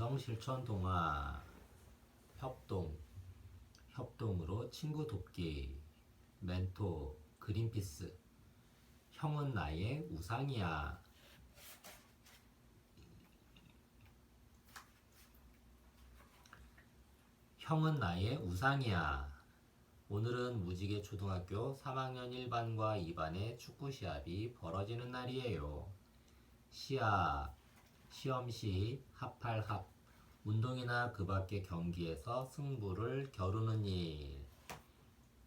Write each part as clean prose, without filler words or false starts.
감성 실천 동화 협동으로 친구 돕기 멘토 그린피스 형은 나의 우상이야. 형은 나의 우상이야. 오늘은 무지개 초등학교 3학년 1반과 2반의 축구 시합이 벌어지는 날이에요. 시합, 시험시, 합할합, 운동이나 그 밖의 경기에서 승부를 겨루는 일.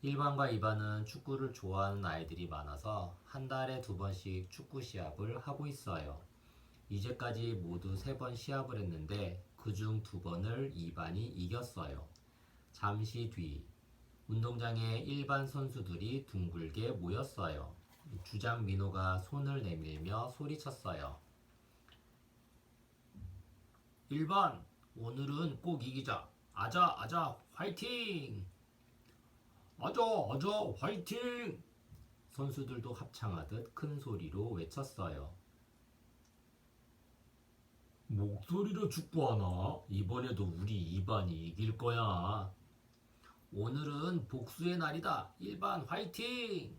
1반과 2반은 축구를 좋아하는 아이들이 많아서 한 달에 2번씩 축구 시합을 하고 있어요. 이제까지 모두 3번 시합을 했는데 그중 2번을 2반이 이겼어요. 잠시 뒤 운동장에 1반 선수들이 둥글게 모였어요. 주장 민호가 손을 내밀며 소리쳤어요. 1반, 오늘은 꼭 이기자. 아자, 아자, 화이팅! 아자, 아자, 화이팅! 선수들도 합창하듯 큰 소리로 외쳤어요. 목소리로 축구하나? 이번에도 우리 2반이 이길 거야. 오늘은 복수의 날이다. 1반 화이팅!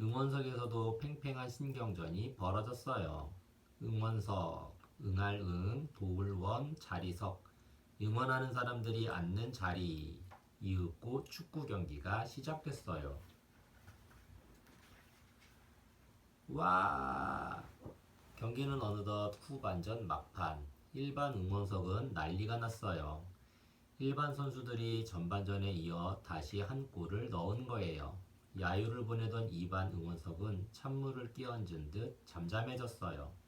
응원석에서도 팽팽한 신경전이 벌어졌어요. 응원석, 응할응, 도울원, 자리석, 응원하는 사람들이 앉는 자리, 이윽고 축구 경기가 시작됐어요. 와! 경기는 어느덧 후반전 막판. 1반 응원석은 난리가 났어요. 1반 선수들이 전반전에 이어 다시 한 골을 넣은 거예요. 야유를 보내던 2반 응원석은 찬물을 끼얹은 듯 잠잠해졌어요.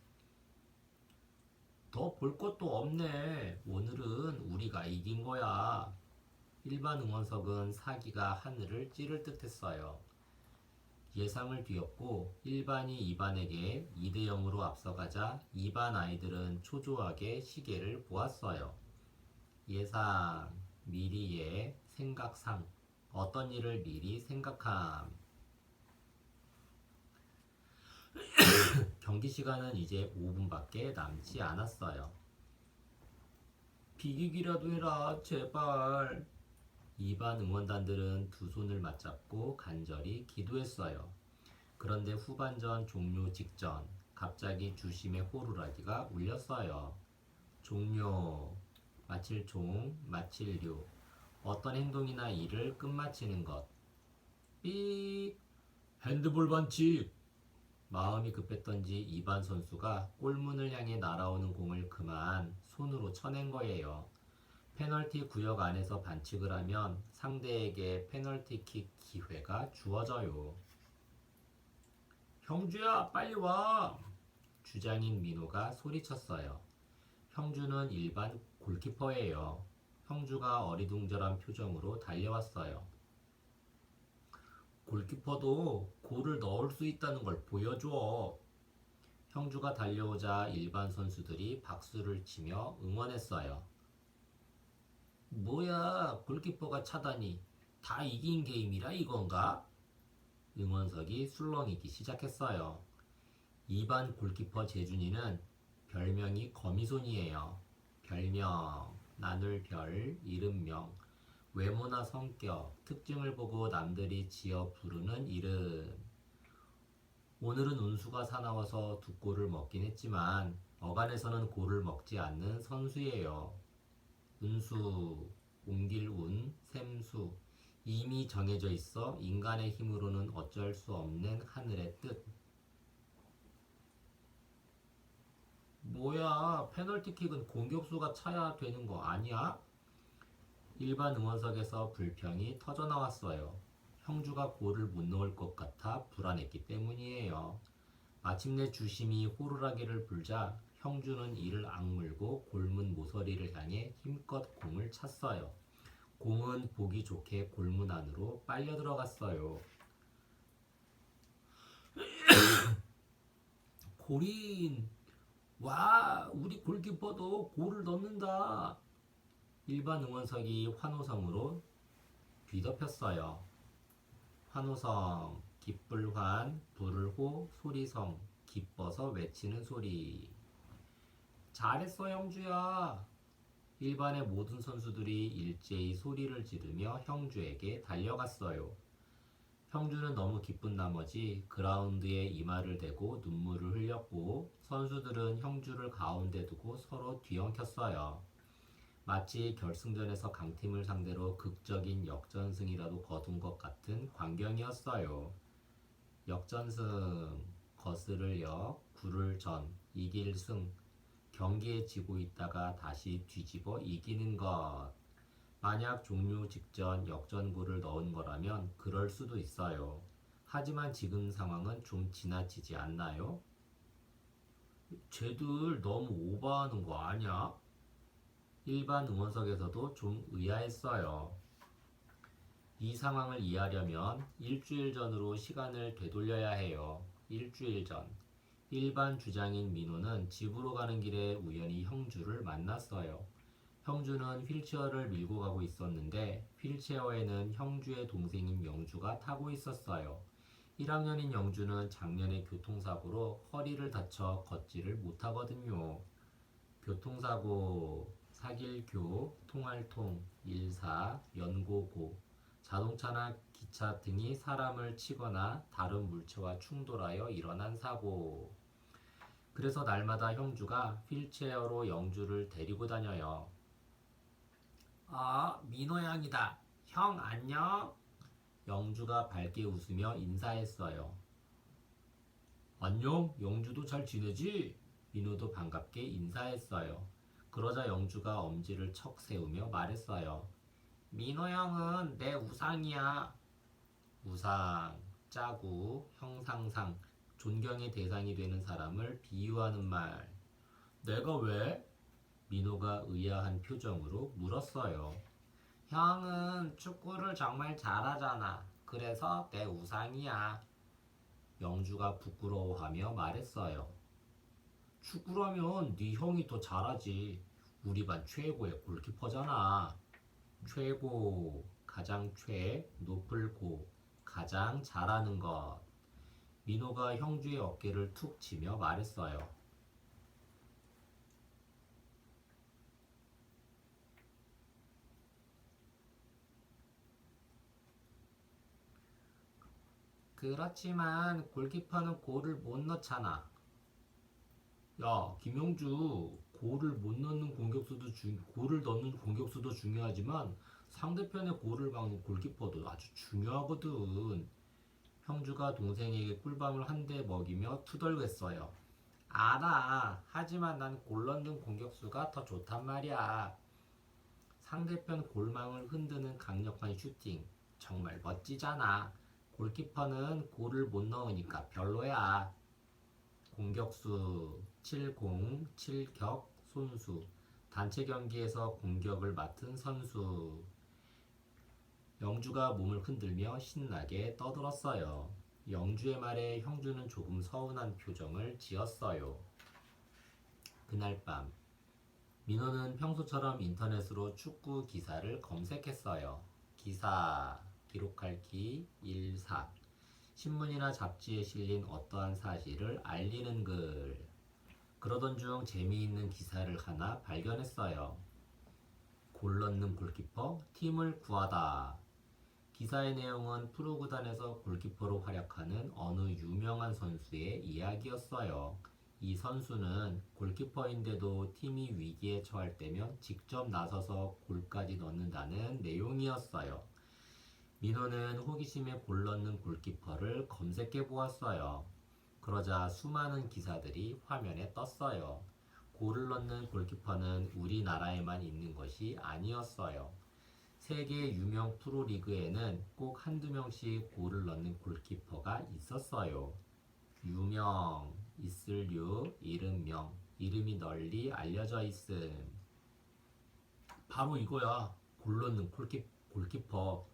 더 볼 것도 없네. 오늘은 우리가 이긴 거야. 1반 응원석은 사기가 하늘을 찌를 듯 했어요. 예상을 뒤엎고 1반이 2반에게 2대0으로 앞서가자 2반 아이들은 초조하게 시계를 보았어요. 예상, 미리의 생각상, 어떤 일을 미리 생각함. 경기 시간은 이제 5분밖에 남지 않았어요. 비기기라도 해라, 제발. 2반 응원단들은 두 손을 맞잡고 간절히 기도했어요. 그런데 후반전 종료 직전 갑자기 주심의 호루라기가 울렸어요. 종료, 마칠 종, 마칠 료, 어떤 행동이나 일을 끝마치는 것. 삑! 핸드볼 반칙! 마음이 급했던지 2반 선수가 골문을 향해 날아오는 공을 그만 손으로 쳐낸 거예요. 페널티 구역 안에서 반칙을 하면 상대에게 페널티킥 기회가 주어져요. 형주야, 빨리 와! 주장인 민호가 소리쳤어요. 형주는 1반 골키퍼예요. 형주가 어리둥절한 표정으로 달려왔어요. 골키퍼도 골을 넣을 수 있다는 걸 보여줘. 형주가 달려오자 1반 선수들이 박수를 치며 응원했어요. 뭐야, 골키퍼가 차다니. 다 이긴 게임이라 이건가? 응원석이 술렁이기 시작했어요. 2반 골키퍼 재준이는 별명이 거미손이에요. 별명, 나눌 별, 이름명, 외모나 성격, 특징을 보고 남들이 지어 부르는 이름. 오늘은 운수가 사나워서 2골을 먹긴 했지만 어간에서는 골을 먹지 않는 선수예요. 운수, 옮길 운, 샘수, 이미 정해져 있어 인간의 힘으로는 어쩔 수 없는 하늘의 뜻. 뭐야, 페널티킥은 공격수가 차야 되는 거 아니야? 1반 응원석에서 불평이 터져나왔어요. 형주가 골을 못 넣을 것 같아 불안했기 때문이에요. 마침내 주심이 호루라기를 불자 형주는 이를 악물고 골문 모서리를 향해 힘껏 공을 찼어요. 공은 보기 좋게 골문 안으로 빨려 들어갔어요. 골인! 와, 우리 골키퍼도 골을 넣는다. 1반 응원석이 환호성으로 뒤덮였어요. 환호성, 기쁠환, 부를 호, 소리성, 기뻐서 외치는 소리. 잘했어, 형주야. 일반의 모든 선수들이 일제히 소리를 지르며 형주에게 달려갔어요. 형주는 너무 기쁜 나머지 그라운드에 이마를 대고 눈물을 흘렸고 선수들은 형주를 가운데 두고 서로 뒤엉켰어요. 마치 결승전에서 강팀을 상대로 극적인 역전승이라도 거둔 것 같은 광경이었어요. 역전승, 거스를 역, 구를 전, 이길 승, 경기에 지고 있다가 다시 뒤집어 이기는 것. 만약 종료 직전 역전골을 넣은 거라면 그럴 수도 있어요. 하지만 지금 상황은 좀 지나치지 않나요? 쟤들 너무 오버하는 거 아니야? 일반 응원석에서도 좀 의아했어요. 이 상황을 이해하려면 일주일 전으로 시간을 되돌려야 해요. 일주일 전. 일반 주장인 민호는 집으로 가는 길에 우연히 형주를 만났어요. 형주는 휠체어를 밀고 가고 있었는데 휠체어에는 형주의 동생인 영주가 타고 있었어요. 1학년인 영주는 작년에 교통사고로 허리를 다쳐 걷지를 못하거든요. 교통사고, 사길교, 통할통, 일사, 연고고, 자동차나 기차 등이 사람을 치거나 다른 물체와 충돌하여 일어난 사고. 그래서 날마다 형주가 휠체어로 영주를 데리고 다녀요. 아, 민호 양이다. 형 안녕? 영주가 밝게 웃으며 인사했어요. 안녕, 영주도 잘 지내지? 민호도 반갑게 인사했어요. 그러자 영주가 엄지를 척 세우며 말했어요. 민호 형은 내 우상이야. 우상, 짜구, 형상상, 존경의 대상이 되는 사람을 비유하는 말. 내가 왜? 민호가 의아한 표정으로 물었어요. 형은 축구를 정말 잘하잖아. 그래서 내 우상이야. 영주가 부끄러워하며 말했어요. 축구라면 네 형이 더 잘하지. 우리 반 최고의 골키퍼잖아. 최고, 가장 높을 고, 가장 잘하는 것. 민호가 형주의 어깨를 툭 치며 말했어요. 그렇지만 골키퍼는 골을 못 넣잖아. 야, 김영주, 골을 넣는 공격수도 중요하지만 상대편의 골을 막는 골키퍼도 아주 중요하거든. 형주가 동생에게 꿀밤을 한 대 먹이며 투덜댔어요. 알아. 하지만 난 골 넣는 공격수가 더 좋단 말이야. 상대편 골망을 흔드는 강력한 슈팅. 정말 멋지잖아. 골키퍼는 골을 못 넣으니까 별로야. 공격수 70, 7격 손수. 단체 경기에서 공격을 맡은 선수. 영주가 몸을 흔들며 신나게 떠들었어요. 영주의 말에 형주는 조금 서운한 표정을 지었어요. 그날 밤 민호는 평소처럼 인터넷으로 축구 기사를 검색했어요. 기사, 기록할 기, 일사. 신문이나 잡지에 실린 어떠한 사실을 알리는 글. 그러던 중 재미있는 기사를 하나 발견했어요. 골 넣는 골키퍼 팀을 구하다. 기사의 내용은 프로구단에서 골키퍼로 활약하는 어느 유명한 선수의 이야기였어요. 이 선수는 골키퍼인데도 팀이 위기에 처할 때면 직접 나서서 골까지 넣는다는 내용이었어요. 민호는 호기심에 골 넣는 골키퍼를 검색해 보았어요. 그러자 수많은 기사들이 화면에 떴어요. 골을 넣는 골키퍼는 우리나라에만 있는 것이 아니었어요. 세계 유명 프로리그에는 꼭 한두 명씩 골을 넣는 골키퍼가 있었어요. 유명, 있을류, 이름명, 이름이 널리 알려져 있음. 바로 이거야. 골 넣는 골키퍼.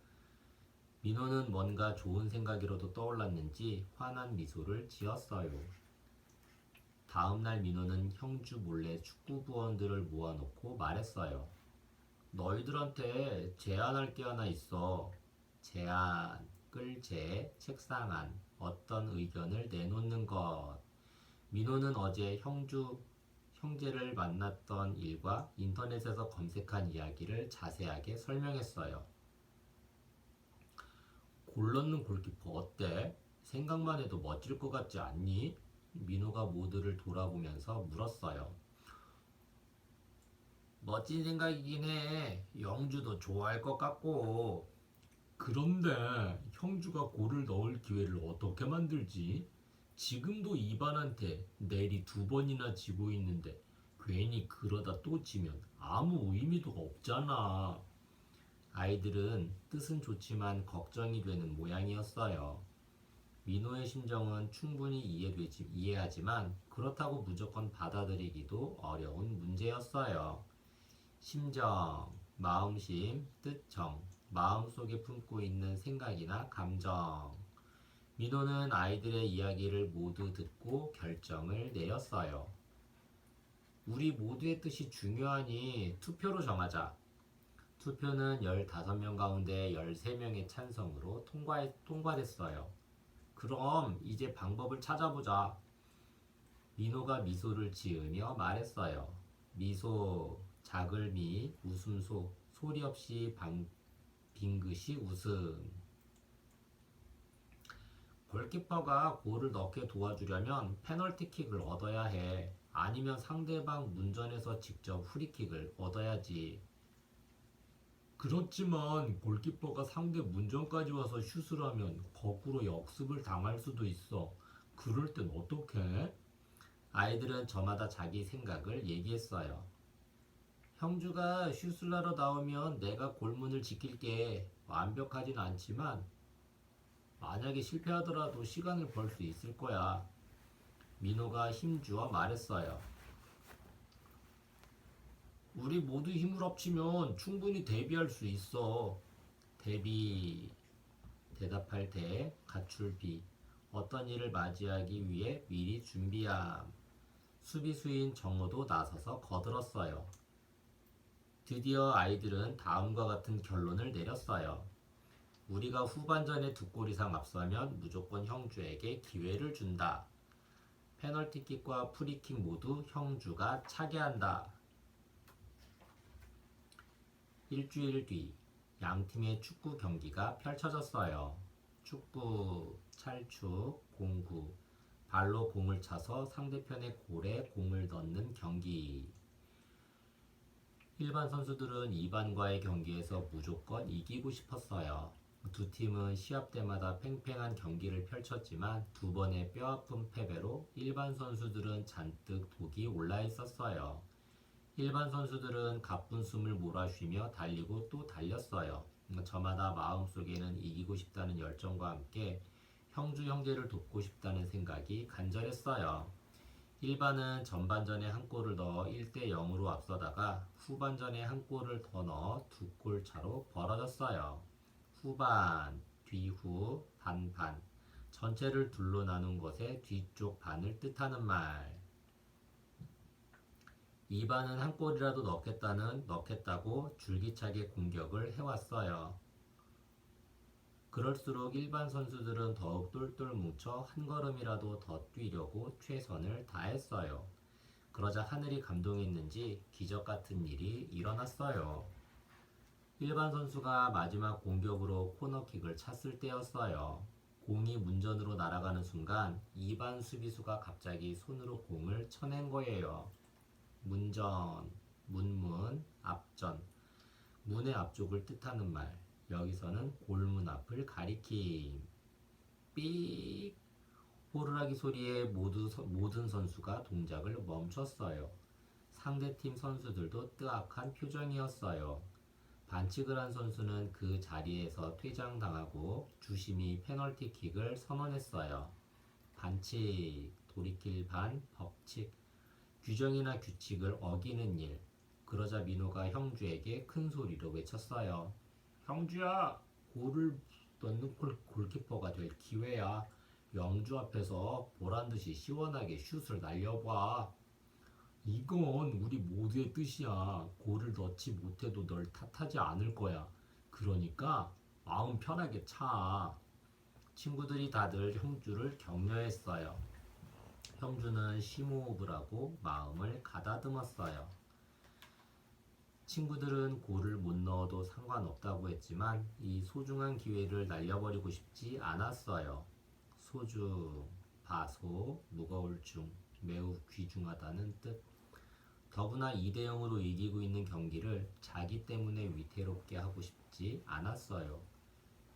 민호는 뭔가 좋은 생각이라도 떠올랐는지 환한 미소를 지었어요. 다음날 민호는 형주 몰래 축구 부원들을 모아놓고 말했어요. 너희들한테 제안할 게 하나 있어. 제안, 끌제, 책상 안, 어떤 의견을 내놓는 것. 민호는 어제 형제를 만났던 일과 인터넷에서 검색한 이야기를 자세하게 설명했어요. 골 넣는 골키퍼 어때? 생각만 해도 멋질 것 같지 않니? 민호가 모두를 돌아보면서 물었어요. 멋진 생각이긴 해. 영주도 좋아할 것 같고. 그런데 형주가 골을 넣을 기회를 어떻게 만들지? 지금도 이반한테 내리 2번이나 지고 있는데 괜히 그러다 또 지면 아무 의미도 없잖아. 아이들은 뜻은 좋지만 걱정이 되는 모양이었어요. 민호의 심정은 충분히 이해하지만 그렇다고 무조건 받아들이기도 어려운 문제였어요. 심정, 마음심, 뜻정, 마음속에 품고 있는 생각이나 감정. 민호는 아이들의 이야기를 모두 듣고 결정을 내렸어요. 우리 모두의 뜻이 중요하니 투표로 정하자. 투표는 15명 가운데 13명의 찬성으로 통과됐어요. 그럼 이제 방법을 찾아보자. 민호가 미소를 지으며 말했어요. 미소, 자글미, 웃음소, 소리 없이 빙긋이 웃음. 골키퍼가 골을 넣게 도와주려면 페널티킥을 얻어야 해. 아니면 상대방 문전에서 직접 프리킥을 얻어야지. 그렇지만 골키퍼가 상대 문전까지 와서 슛을 하면 거꾸로 역습을 당할 수도 있어. 그럴 땐 어떡해? 아이들은 저마다 자기 생각을 얘기했어요. 형주가 슛을 하러 나오면 내가 골문을 지킬게. 완벽하진 않지만 만약에 실패하더라도 시간을 벌 수 있을 거야. 민호가 힘주어 말했어요. 우리 모두 힘을 합치면 충분히 데뷔할 수 있어. 데뷔. 대답할 때 가출비. 어떤 일을 맞이하기 위해 미리 준비함. 수비수인 정호도 나서서 거들었어요. 드디어 아이들은 다음과 같은 결론을 내렸어요. 우리가 후반전에 2골 이상 앞서면 무조건 형주에게 기회를 준다. 페널티킥과 프리킥 모두 형주가 차게 한다. 일주일 뒤 양팀의 축구 경기가 펼쳐졌어요. 축구, 찰축, 공구, 발로 공을 차서 상대편의 골에 공을 넣는 경기. 일반 선수들은 2반과의 경기에서 무조건 이기고 싶었어요. 두 팀은 시합 때마다 팽팽한 경기를 펼쳤지만 2번의 뼈아픈 패배로 일반 선수들은 잔뜩 독이 올라 있었어요. 일반 선수들은 가쁜 숨을 몰아쉬며 달리고 또 달렸어요. 저마다 마음속에는 이기고 싶다는 열정과 함께 형주 형제를 돕고 싶다는 생각이 간절했어요. 일반은 전반전에 한 골을 넣어 1대 0으로 앞서다가 후반전에 한 골을 더 넣어 2골 차로 벌어졌어요. 후반, 뒤후, 반반. 전체를 둘로 나눈 것의 뒤쪽 반을 뜻하는 말. 2반은 한 골이라도 넣겠다고 줄기차게 공격을 해왔어요. 그럴수록 일반 선수들은 더욱 똘똘 뭉쳐 한 걸음이라도 더 뛰려고 최선을 다했어요. 그러자 하늘이 감동했는지 기적 같은 일이 일어났어요. 일반 선수가 마지막 공격으로 코너킥을 찼을 때였어요. 공이 문전으로 날아가는 순간 2반 수비수가 갑자기 손으로 공을 쳐낸 거예요. 문전, 문문, 앞전. 문의 앞쪽을 뜻하는 말. 여기서는 골문 앞을 가리킴. 삑! 호루라기 소리에 모든 선수가 동작을 멈췄어요. 상대팀 선수들도 뜨악한 표정이었어요. 반칙을 한 선수는 그 자리에서 퇴장당하고 주심이 페널티킥을 선언했어요. 반칙, 돌이킬 반, 법칙, 규정이나 규칙을 어기는 일. 그러자 민호가 형주에게 큰 소리로 외쳤어요. 형주야, 골을 넣는 골키퍼가 될 기회야. 영주 앞에서 보란듯이 시원하게 슛을 날려봐. 이건 우리 모두의 뜻이야. 골을 넣지 못해도 널 탓하지 않을 거야. 그러니까 마음 편하게 차. 친구들이 다들 형주를 격려했어요. 형주는 심호흡을 하고 마음을 가다듬었어요. 친구들은 골을 못 넣어도 상관없다고 했지만 이 소중한 기회를 날려버리고 싶지 않았어요. 소중, 바소, 무거울 중, 매우 귀중하다는 뜻. 더구나 2대 0으로 이기고 있는 경기를 자기 때문에 위태롭게 하고 싶지 않았어요.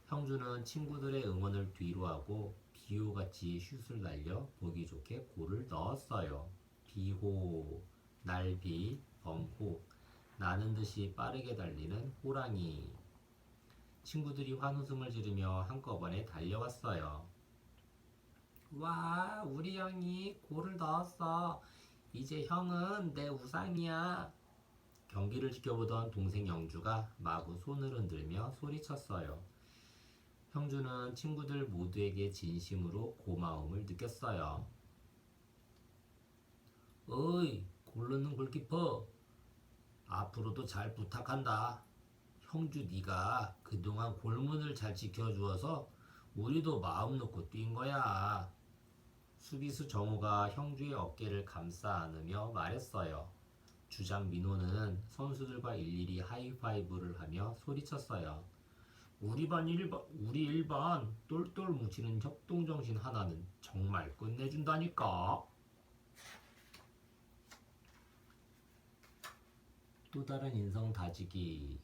형주는 친구들의 응원을 뒤로하고 비호같이 슛을 날려 보기 좋게 골을 넣었어요. 비호, 날비, 범호, 나는 듯이 빠르게 달리는 호랑이. 친구들이 환호성을 지르며 한꺼번에 달려왔어요. 와, 우리 형이 골을 넣었어. 이제 형은 내 우상이야. 경기를 지켜보던 동생 영주가 마구 손을 흔들며 소리쳤어요. 형주는 친구들 모두에게 진심으로 고마움을 느꼈어요. 어이, 골 넣는 골키퍼. 앞으로도 잘 부탁한다. 형주 네가 그동안 골문을 잘 지켜주어서 우리도 마음 놓고 뛴 거야. 수비수 정우가 형주의 어깨를 감싸 안으며 말했어요. 주장 민호는 선수들과 일일이 하이파이브를 하며 소리쳤어요. 우리 일반 똘똘 뭉치는 협동정신 하나는 정말 끝내준다니까. 또 다른 인성 다지기.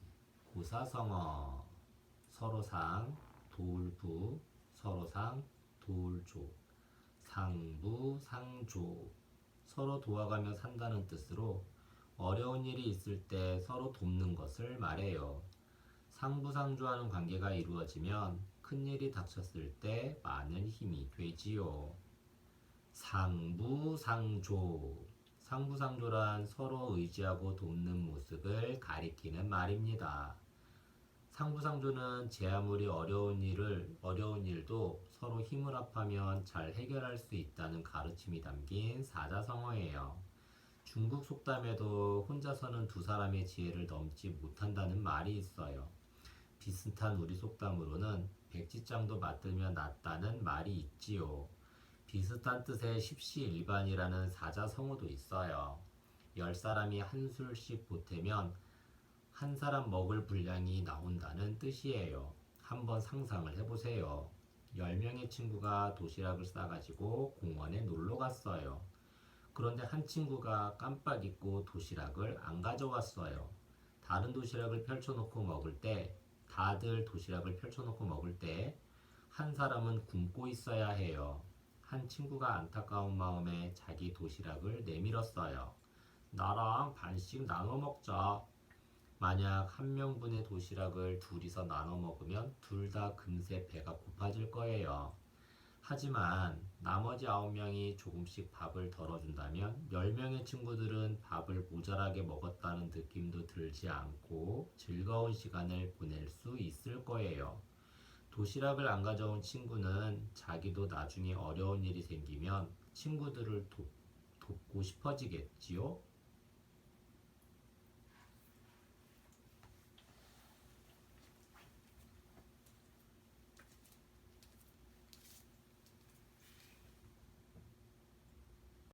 고사성어. 서로상, 도울부, 서로상, 도울조. 상부, 상조. 서로 도와가며 산다는 뜻으로 어려운 일이 있을 때 서로 돕는 것을 말해요. 상부상조하는 관계가 이루어지면 큰일이 닥쳤을 때 많은 힘이 되지요. 상부상조. 상부상조란 서로 의지하고 돕는 모습을 가리키는 말입니다. 상부상조는 제 아무리 어려운 일도 서로 힘을 합하면 잘 해결할 수 있다는 가르침이 담긴 사자성어예요. 중국 속담에도 혼자서는 두 사람의 지혜를 넘지 못한다는 말이 있어요. 비슷한 우리 속담으로는 백지장도 맞들면 낫다는 말이 있지요. 비슷한 뜻의 십시일반이라는 사자성어도 있어요. 10사람이 한 술씩 보태면 한 사람 먹을 분량이 나온다는 뜻이에요. 한번 상상을 해보세요. 10명의 친구가 도시락을 싸가지고 공원에 놀러 갔어요. 그런데 한 친구가 깜빡 잊고 도시락을 안 가져왔어요. 다른 도시락을 펼쳐놓고 먹을 때, 다들 도시락을 펼쳐놓고 먹을 때, 한 사람은 굶고 있어야 해요. 한 친구가 안타까운 마음에 자기 도시락을 내밀었어요. 나랑 반씩 나눠 먹자. 만약 한 명분의 도시락을 둘이서 나눠 먹으면 둘 다 금세 배가 고파질 거예요. 하지만 나머지 9명이 조금씩 밥을 덜어준다면 10명의 친구들은 밥을 모자라게 먹었다는 느낌도 들지 않고 즐거운 시간을 보낼 수 있을 거예요. 도시락을 안 가져온 친구는 자기도 나중에 어려운 일이 생기면 친구들을 돕고 싶어지겠지요?